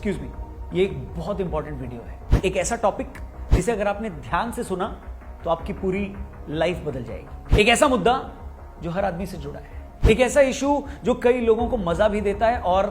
Excuse me, ये एक बहुत इंपॉर्टेंट वीडियो है। एक ऐसा टॉपिक जिसे अगर आपने ध्यान से सुना तो आपकी पूरी लाइफ बदल जाएगी। एक ऐसा मुद्दा जो हर आदमी से जुड़ा है, एक ऐसा इशू जो कई लोगों को मजा भी देता है और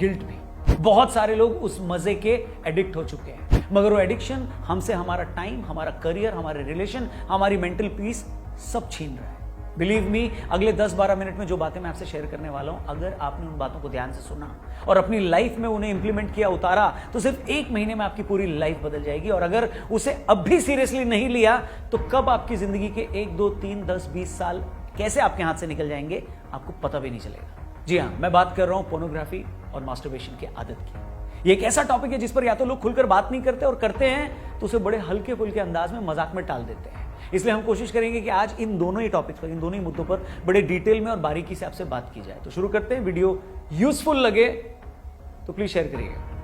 गिल्ट भी। बहुत सारे लोग उस मजे के एडिक्ट हो चुके हैं, मगर वो एडिक्शन हमसे हमारा टाइम, हमारा करियर, हमारे रिलेशन, हमारी मेंटल पीस सब छीन रहा है। बिलीव मी, अगले 10-12 मिनट में जो बातें मैं आपसे शेयर करने वाला हूं, अगर आपने उन बातों को ध्यान से सुना और अपनी लाइफ में उन्हें इंप्लीमेंट किया, उतारा, तो सिर्फ 1 महीने में आपकी पूरी लाइफ बदल जाएगी। और अगर उसे अब भी सीरियसली नहीं लिया तो कब आपकी जिंदगी के 1, 2, 3, 10, 20 साल कैसे आपके हाथ से निकल जाएंगे आपको पता भी नहीं चलेगा। जी हाँ, मैं बात कर रहा हूं पोर्नोग्राफी और मास्टरबेशन की आदत की। ये एक ऐसा टॉपिक है जिस पर या तो लोग खुलकर बात नहीं करते और करते हैं तो उसे बड़े हल्के फुल्के अंदाज में मजाक में टाल देते हैं। इसलिए हम कोशिश करेंगे कि आज इन दोनों ही टॉपिक्स पर, इन दोनों ही मुद्दों पर बड़े डिटेल में और बारीकी से आपसे बात की जाए। तो शुरू करते हैं। वीडियो यूजफुल लगे तो प्लीज शेयर करिएगा।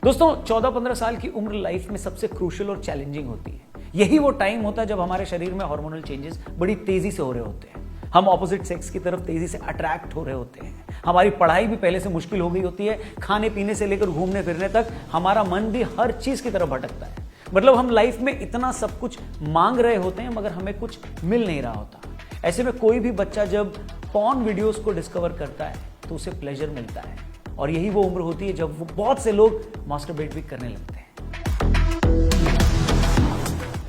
दोस्तों, 14-15 साल की उम्र लाइफ में सबसे क्रूशियल और चैलेंजिंग होती है। यही वो टाइम होता है जब हमारे शरीर में हार्मोनल चेंजेस बड़ी तेजी से हो रहे होते हैं। हम ऑपोजिट सेक्स की तरफ तेजी से अट्रैक्ट हो रहे होते हैं। हमारी पढ़ाई भी पहले से मुश्किल हो गई होती है। खाने पीने से लेकर घूमने फिरने तक हमारा मन भी हर चीज की तरफ भटकता है। मतलब हम लाइफ में इतना सब कुछ मांग रहे होते हैं मगर हमें कुछ मिल नहीं रहा होता। ऐसे में कोई भी बच्चा जब पॉर्न वीडियोस को डिस्कवर करता है तो उसे प्लेजर मिलता है, और यही वो उम्र होती है जब वो बहुत से लोग मास्टरबेट भी करने लगते हैं।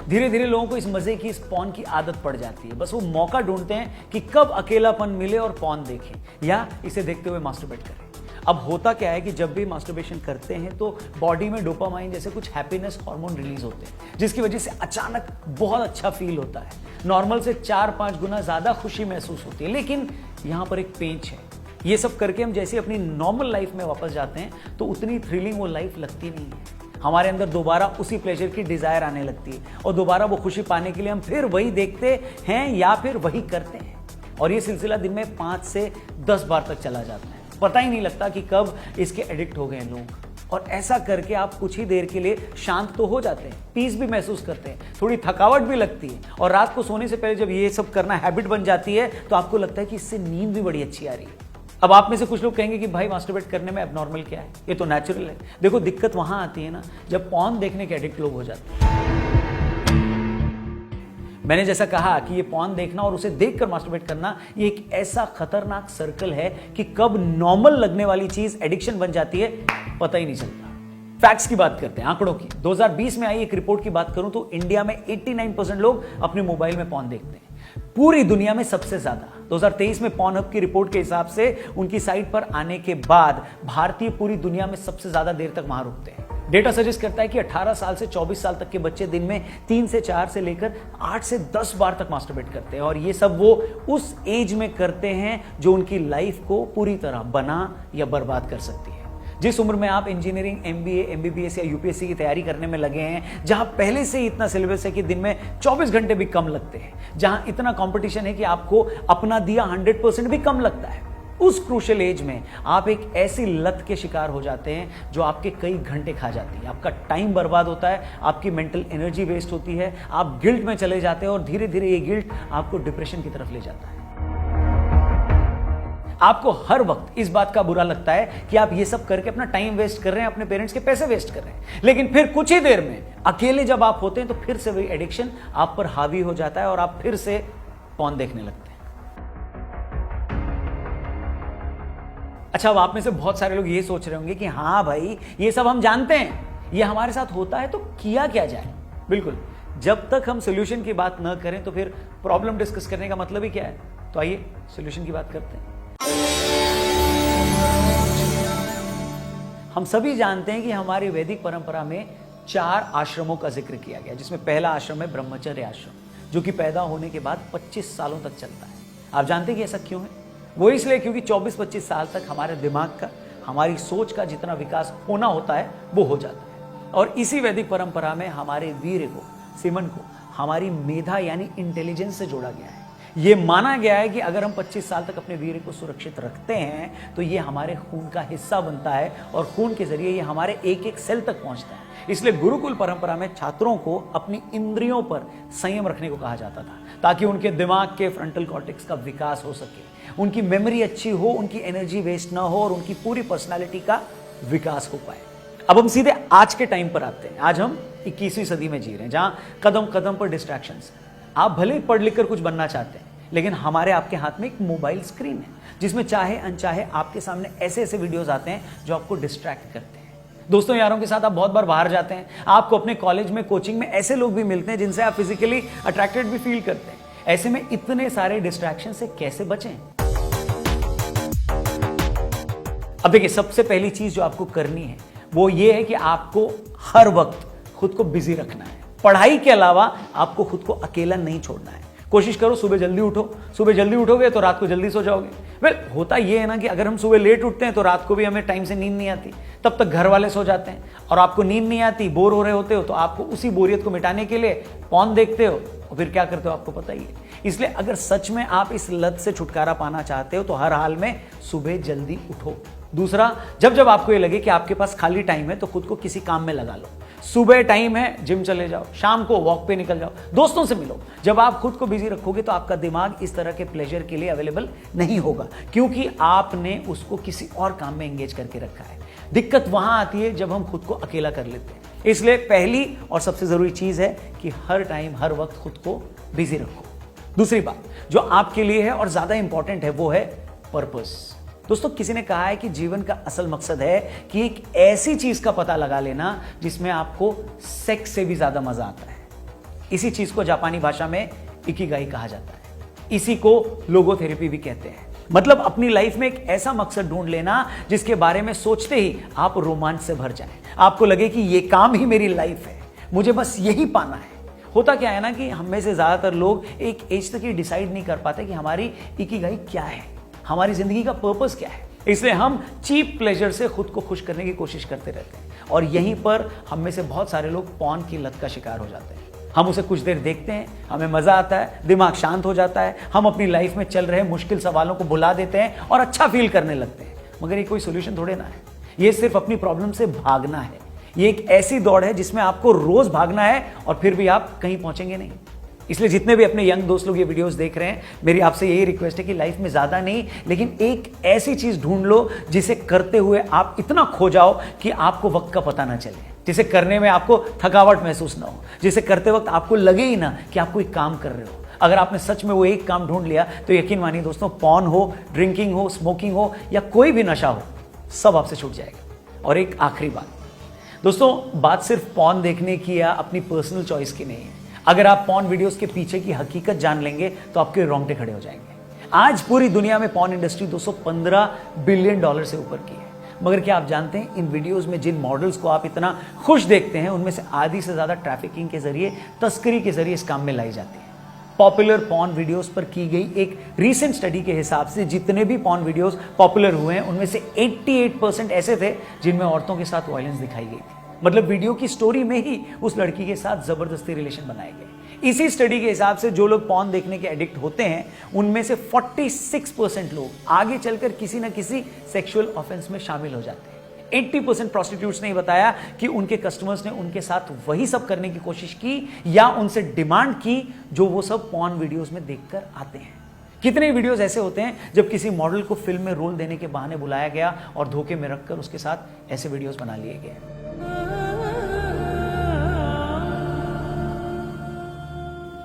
धीरे धीरे लोगों को इस मजे की, इस पॉर्न की आदत पड़ जाती है। बस वो मौका ढूंढते हैं कि कब अकेलापन मिले और पॉर्न देखें या इसे देखते हुए मास्टरबेट करें। अब होता क्या है कि जब भी मास्टरबेशन करते हैं तो बॉडी में डोपामाइन जैसे कुछ हैप्पीनेस हार्मोन रिलीज होते हैं, जिसकी वजह से अचानक बहुत अच्छा फील होता है। नॉर्मल से 4-5 गुना ज्यादा खुशी महसूस होती है। लेकिन यहां पर एक पेंच है। ये सब करके हम जैसे अपनी नॉर्मल लाइफ में वापस जाते हैं तो उतनी थ्रिलिंग वो लाइफ लगती नहीं है। हमारे अंदर दोबारा उसी प्लेजर की डिजायर आने लगती है और दोबारा वो खुशी पाने के लिए हम फिर वही देखते हैं या फिर वही करते हैं। और ये सिलसिला दिन में 5 से 10 बार तक चला जाता है। पता ही नहीं लगता कि कब इसके एडिक्ट हो गए हैं लोग। और ऐसा करके आप कुछ ही देर के लिए शांत तो हो जाते हैं, पीस भी महसूस करते हैं, थोड़ी थकावट भी लगती है, और रात को सोने से पहले जब ये सब करना हैबिट बन जाती है तो आपको लगता है कि इससे नींद भी बड़ी अच्छी आ रही है। अब आप में से कुछ लोग कहेंगे कि भाई मास्टरबेट करने में एबनॉर्मल क्या है, ये तो नेचुरल है। देखो, दिक्कत वहां आती है ना जब पॉर्न देखने के एडिक्ट लोग हो जाते हैं। मैंने जैसा कहा कि ये पॉर्न देखना और उसे देखकर मास्टरबेट करना, ये एक ऐसा खतरनाक सर्कल है कि कब नॉर्मल लगने वाली चीज एडिक्शन बन जाती है पता ही नहीं चलता। फैक्ट्स की बात करते हैं, आंकड़ों की। 2020 में आई एक रिपोर्ट की बात करूं तो इंडिया में 89% लोग अपने मोबाइल में पॉर्न देखते हैं। पूरी दुनिया में सबसे ज्यादा 2023 में पॉर्नहब की रिपोर्ट के हिसाब से उनकी साइट पर आने के बाद भारतीय पूरी दुनिया में सबसे ज्यादा देर तक वहां रुकते हैं। डेटा सजेस्ट करता है कि 18 साल से 24 साल तक के बच्चे दिन में 3 से 4 से लेकर 8 से 10 बार तक मास्टरबेट करते हैं। और ये सब वो उस एज में करते हैं जो उनकी लाइफ को पूरी तरह बना या बर्बाद कर सकती है। जिस उम्र में आप इंजीनियरिंग, MBA, MBBS या UPSC की तैयारी करने में लगे हैं, जहां पहले से ही इतना सिलेबस है कि दिन में 24 घंटे भी कम लगते हैं, जहां इतना कंपटीशन है कि आपको अपना दिया 100% भी कम लगता है, उस क्रूशियल एज में आप एक ऐसी लत के शिकार हो जाते हैं जो आपके कई घंटे खा जाती है। आपका टाइम बर्बाद होता है, आपकी मेंटल एनर्जी वेस्ट होती है, आप गिल्ट में चले जाते हैं और धीरे धीरे ये गिल्ट आपको डिप्रेशन की तरफ ले जाता है। आपको हर वक्त इस बात का बुरा लगता है कि आप ये सब करके अपना टाइम वेस्ट कर रहे हैं, अपने पेरेंट्स के पैसे वेस्ट कर रहे हैं। लेकिन फिर कुछ ही देर में अकेले जब आप होते हैं तो फिर से वही एडिक्शन आप पर हावी हो जाता है और आप फिर से पॉर्न देखने लगते हैं। अच्छा, अब आप में से बहुत सारे लोग ये सोच रहे होंगे कि हाँ भाई, ये सब हम जानते हैं, ये हमारे साथ होता है, तो किया क्या जाए। बिल्कुल, जब तक हम सोल्यूशन की बात न करें तो फिर प्रॉब्लम डिस्कस करने का मतलब ही क्या है। तो आइए सोल्यूशन की बात करते हैं। हम सभी जानते हैं कि हमारी वैदिक परंपरा में 4 आश्रमों का जिक्र किया गया, जिसमें पहला आश्रम है ब्रह्मचर्य आश्रम, जो कि पैदा होने के बाद 25 सालों तक चलता है। आप जानते हैं कि ऐसा क्यों है? वो इसलिए क्योंकि 24-25 साल तक हमारे दिमाग का, हमारी सोच का जितना विकास होना होता है वो हो जाता है। और इसी वैदिक परंपरा में हमारे वीर्य को, सीमन को, हमारी मेधा यानी इंटेलिजेंस से जोड़ा गया है। ये माना गया है कि अगर हम 25 साल तक अपने वीर्य को सुरक्षित रखते हैं तो ये हमारे खून का हिस्सा बनता है और खून के जरिए ये हमारे एक एक सेल तक पहुंचता है। इसलिए गुरुकुल परंपरा में छात्रों को अपनी इंद्रियों पर संयम रखने को कहा जाता था ताकि उनके दिमाग के फ्रंटल कॉर्टेक्स का विकास हो सके उनकी मेमोरी अच्छी हो, उनकी एनर्जी वेस्ट ना हो और उनकी पूरी पर्सनालिटी का विकास हो पाए। अब हम सीधे आज के टाइम पर आते हैं। आज हम 21वीं सदी में जी रहे हैं, जहां कदम कदम पर डिस्ट्रैक्शंस। आप भले ही पढ़ लिख कर कुछ बनना चाहते हैं, लेकिन हमारे आपके हाथ में एक मोबाइल स्क्रीन है, जिसमें चाहे अनचाहे आपके सामने ऐसे ऐसे वीडियोस आते हैं जो आपको डिस्ट्रैक्ट करते हैं। दोस्तों यारों के साथ आप बहुत बार बाहर जाते हैं, आपको अपने कॉलेज में, कोचिंग में ऐसे लोग भी मिलते हैं जिनसे आप फिजिकली अट्रैक्टेड भी फील करते हैं। ऐसे में इतने सारे डिस्ट्रैक्शन से कैसे बचें? अब देखिए, सबसे पहली चीज जो आपको करनी है वो ये है कि आपको हर वक्त खुद को बिजी रखना है। पढ़ाई के अलावा आपको खुद को अकेला नहीं छोड़ना है। कोशिश करो सुबह जल्दी उठो। सुबह जल्दी उठोगे तो रात को जल्दी सो जाओगे। वेल, होता ये है ना कि अगर हम सुबह लेट उठते हैं तो रात को भी हमें टाइम से नींद नहीं आती, तब तक घर वाले सो जाते हैं और आपको नींद नहीं आती, बोर हो रहे होते हो, तो आपको उसी बोरियत को मिटाने के लिए पॉर्न देखते हो और फिर क्या करते हो आपको पता ही है। इसलिए अगर सच में आप इस लत से छुटकारा पाना चाहते हो तो हर हाल में सुबह जल्दी उठो। दूसरा, जब जब आपको ये लगे कि आपके पास खाली टाइम है तो खुद को किसी काम में लगा लो। सुबह टाइम है, जिम चले जाओ, शाम को वॉक पे निकल जाओ, दोस्तों से मिलो। जब आप खुद को बिजी रखोगे तो आपका दिमाग इस तरह के प्लेजर के लिए अवेलेबल नहीं होगा, क्योंकि आपने उसको किसी और काम में एंगेज करके रखा है। दिक्कत वहां आती है जब हम खुद को अकेला कर लेते हैं। इसलिए पहली और सबसे जरूरी चीज है कि हर टाइम, हर वक्त खुद को बिजी रखो। दूसरी बात जो आपके लिए है और ज्यादा इंपॉर्टेंट है वो है पर्पस। दोस्तों, किसी ने कहा है कि जीवन का असल मकसद है कि एक ऐसी चीज का पता लगा लेना जिसमें आपको सेक्स से भी ज्यादा मजा आता है। इसी चीज को जापानी भाषा में इकिगाई कहा जाता है। इसी को लोगोथेरेपी भी कहते हैं। मतलब अपनी लाइफ में एक ऐसा मकसद ढूंढ लेना जिसके बारे में सोचते ही आप रोमांच से भर जाएं। आपको लगे कि ये काम ही मेरी लाइफ है, मुझे बस यही पाना है। होता क्या है ना कि हम में से ज्यादातर लोग एक एज तक ये डिसाइड नहीं कर पाते कि हमारी इकिगाई क्या है, हमारी जिंदगी का पर्पस क्या है। इसलिए हम चीप प्लेजर से खुद को खुश करने की कोशिश करते रहते हैं और यहीं पर हम में से बहुत सारे लोग पॉर्न की लत का शिकार हो जाते हैं। हम उसे कुछ देर देखते हैं, हमें मजा आता है, दिमाग शांत हो जाता है, हम अपनी लाइफ में चल रहे मुश्किल सवालों को भुला देते हैं और अच्छा फील करने लगते हैं। मगर ये कोई सोल्यूशन थोड़े ना है, ये सिर्फ अपनी प्रॉब्लम से भागना है। ये एक ऐसी दौड़ है जिसमें आपको रोज भागना है और फिर भी आप कहीं पहुंचेंगे नहीं। इसलिए जितने भी अपने यंग दोस्त लोग ये वीडियोस देख रहे हैं, मेरी आपसे यही रिक्वेस्ट है कि लाइफ में ज्यादा नहीं लेकिन एक ऐसी चीज ढूंढ लो जिसे करते हुए आप इतना खो जाओ कि आपको वक्त का पता ना चले, जिसे करने में आपको थकावट महसूस ना हो, जिसे करते वक्त आपको लगे ही ना कि आप कोई काम कर रहे हो। अगर आपने सच में वो एक काम ढूंढ लिया तो यकीन मानिए दोस्तों, पॉर्न हो, ड्रिंकिंग हो, स्मोकिंग हो या कोई भी नशा हो, सब आपसे छूट जाएगा। और एक आखिरी बात दोस्तों, बात सिर्फ पॉर्न देखने की या अपनी पर्सनल चॉइस की नहीं है। अगर आप पॉर्न वीडियोस के पीछे की हकीकत जान लेंगे तो आपके रोंगटे खड़े हो जाएंगे। आज पूरी दुनिया में पॉर्न इंडस्ट्री 215 बिलियन डॉलर से ऊपर की है। मगर क्या आप जानते हैं, इन वीडियोस में जिन मॉडल्स को आप इतना खुश देखते हैं उनमें से आधी से ज्यादा ट्रैफिकिंग के जरिए, तस्करी के जरिए इस काम में लाई जाती है। पॉपुलर पॉर्न वीडियोस पर की गई एक रीसेंट स्टडी के हिसाब से जितने भी पॉर्न वीडियोस पॉपुलर हुए हैं उनमें से 88% ऐसे थे जिनमें औरतों के साथ वायलेंस दिखाई गई थी। मतलब वीडियो की स्टोरी में ही उस लड़की के साथ जबरदस्ती रिलेशन बनाए गए। इसी स्टडी के हिसाब से जो लोग पॉर्न देखने के एडिक्ट होते हैं उनमें से 46% लोग आगे चलकर किसी न किसी सेक्सुअल ऑफेंस में शामिल हो जाते हैं। 80% प्रोस्टिट्यूट्स ने बताया कि उनके कस्टमर्स ने उनके साथ वही सब करने की कोशिश की या उनसे डिमांड की जो वो सब पॉर्न वीडियोस में देखकर आते हैं। कितने वीडियोस ऐसे होते हैं जब किसी मॉडल को फिल्म में रोल देने के बहाने बुलाया गया और धोखे में रखकर उसके साथ ऐसे वीडियोस बना लिए गए।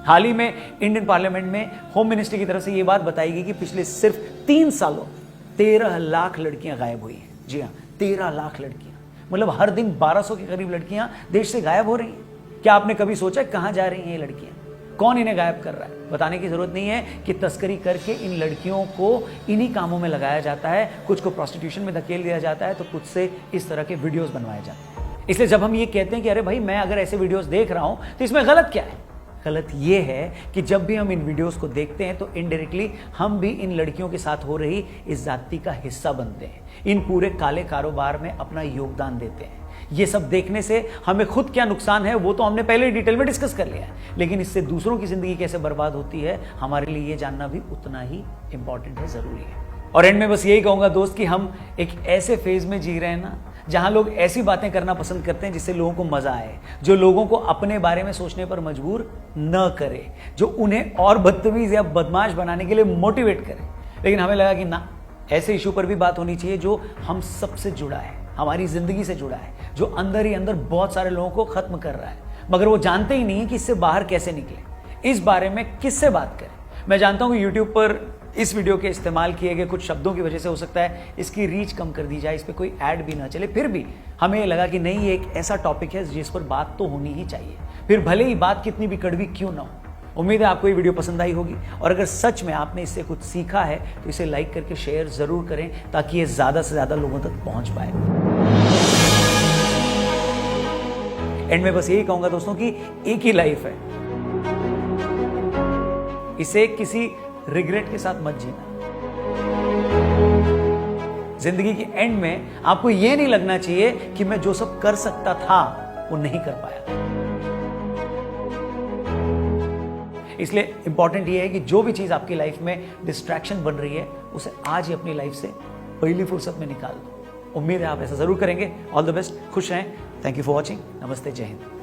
हाल ही में इंडियन पार्लियामेंट में होम मिनिस्ट्री की तरफ से यह बात बताई गई कि पिछले सिर्फ 3 सालों 13 लाख लड़कियां गायब हुई हैं। जी हां, 13 लाख लड़कियां। मतलब हर दिन 1200 के करीब लड़कियां देश से गायब हो रही हैं। क्या आपने कभी सोचा कहां जा रही हैं ये लड़कियां? कौन इन्हें गायब कर रहा है? बताने की जरूरत नहीं है कि तस्करी करके इन लड़कियों को इन्हीं कामों में लगाया जाता है। कुछ को प्रोस्टिट्यूशन में धकेल दिया जाता है तो कुछ से इस तरह के वीडियोस बनवाए जाते हैं। इसलिए जब हम ये कहते हैं कि अरे भाई, मैं अगर ऐसे वीडियोस देख रहा हूं तो इसमें गलत क्या है? गलत ये है कि जब भी हम इन वीडियोस को देखते हैं तो इनडायरेक्टली हम भी इन लड़कियों के साथ हो रही इस जाति का हिस्सा बनते हैं, इन पूरे काले कारोबार में अपना योगदान देते हैं। ये सब देखने से हमें खुद क्या नुकसान है वो तो हमने पहले डिटेल में डिस्कस कर लिया है, लेकिन इससे दूसरों की जिंदगी कैसे बर्बाद होती है हमारे लिए ये जानना भी उतना ही इंपॉर्टेंट है, जरूरी है। और एंड में बस यही कहूंगा दोस्त कि हम एक ऐसे फेज में जी रहे हैं ना जहां लोग ऐसी बातें करना पसंद करते हैं जिससे लोगों को मजा आए, जो लोगों को अपने बारे में सोचने पर मजबूर न करे, जो उन्हें और बदतमीज या बदमाश बनाने के लिए मोटिवेट करे। लेकिन हमें लगा कि ना, ऐसे इशू पर भी बात होनी चाहिए जो हम सबसे जुड़ा है, हमारी जिंदगी से जुड़ा है, जो अंदर ही अंदर बहुत सारे लोगों को खत्म कर रहा है, मगर वो जानते ही नहीं कि इससे बाहर कैसे निकले। इस बारे में किससे बात करें? मैं जानता हूं कि YouTube पर इस वीडियो के इस्तेमाल किए गए कुछ शब्दों की वजह से हो सकता है इसकी रीच कम कर दी जाए, इस पर कोई ऐड भी ना चले, फिर भी हमें लगा कि नहीं, ये एक ऐसा टॉपिक है जिस पर बात तो होनी ही चाहिए, फिर भले ही बात कितनी भी कड़वी क्यों ना हो। उम्मीद है आपको ये वीडियो पसंद आई होगी, और अगर सच में आपने इससे कुछ सीखा है तो इसे लाइक करके शेयर जरूर करें ताकि ये ज्यादा से ज्यादा लोगों तक पहुंच पाए। एंड में बस यही कहूंगा दोस्तों कि एक ही लाइफ है, इसे किसी रिग्रेट के साथ मत जीना। जिंदगी के एंड में आपको यह नहीं लगना चाहिए कि मैं जो सब कर सकता था वो नहीं कर पाया। इसलिए इंपॉर्टेंट ये है कि जो भी चीज आपकी लाइफ में डिस्ट्रैक्शन बन रही है उसे आज ही अपनी लाइफ से पहली फुर्सत में निकाल दो। उम्मीद है आप ऐसा जरूर करेंगे। ऑल द बेस्ट, खुश रहें। Thank you for watching. नमस्ते, जय हिंद।